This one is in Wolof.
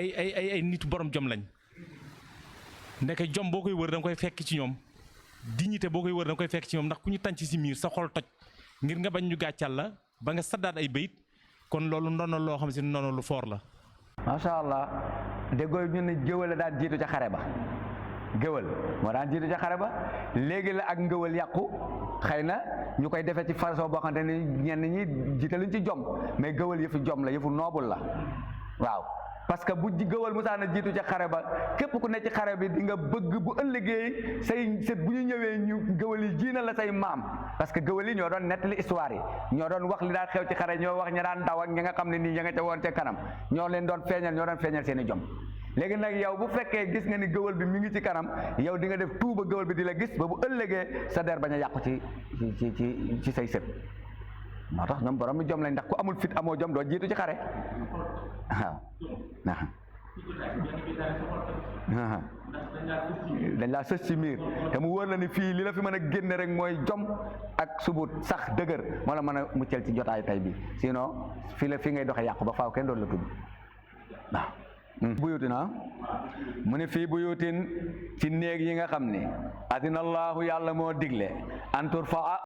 ay nit borom jom lañ ndeke jom boo koy wër da nga koy fekk ci ñoom dignité boo koy wër da nga koy fekk ci ñoom ndax ku ñu tànc si miir sa xol toj ngir nga bañ ñu gàccal la ba nga saddaat ay bayit kon loolu ndono loo xam si ndono lu foor la. macha allah déggoo ñu ne géwël la daan jiitu ca xare ba géwël moo daan jiitu ca xare ba léegi la ak ngëwël yàqu xëy na ñu koy defee ci façon boo xamante ni ñenn ñi jiitaluñ ci jom mais géwël yëfu jom la yëfu noobul la waaw. parce que bu géwël musaana jiitu ca xare ba képp ku ne ci xare bi di nga bëgg bu ëllëgee say sët bu ñu ñëwee ñu géwël yi jiina la say maam parce que géwël yi ñoo doon nettali histoire yi ñoo doon wax li daan xew ci xare ñoo wax ña daan daw ak ñi nga xam ne nii ña nga ca woon ca kanam ñoo leen doon feeñal ñoo doon feeñal seen i jom léegi nag yow bu fekkee gis nga ni géwël bi mi ngi ci kanam yow di nga def tuuba géwël bi di la gis ba bu ëllëgee sa der bañ a yàqu ci say sët moo tax ñoom borom mi jom lañ ndax ku amul fit amoo jom doo jiitu ci xare waaw dañ laa sës ci miir te mu wóor la ni fii li la fi mën a génne rek mooy jom ak subut sax dëgër moo la mën a muccal ci jotaay tay bi sinon fii la fi ngay doxe yàqu ba faaw kenn doon la tudd waaw buyutina mu ne fii buyutin ci néeg yi nga xam ni adinallahu yàlla moo digle antur fa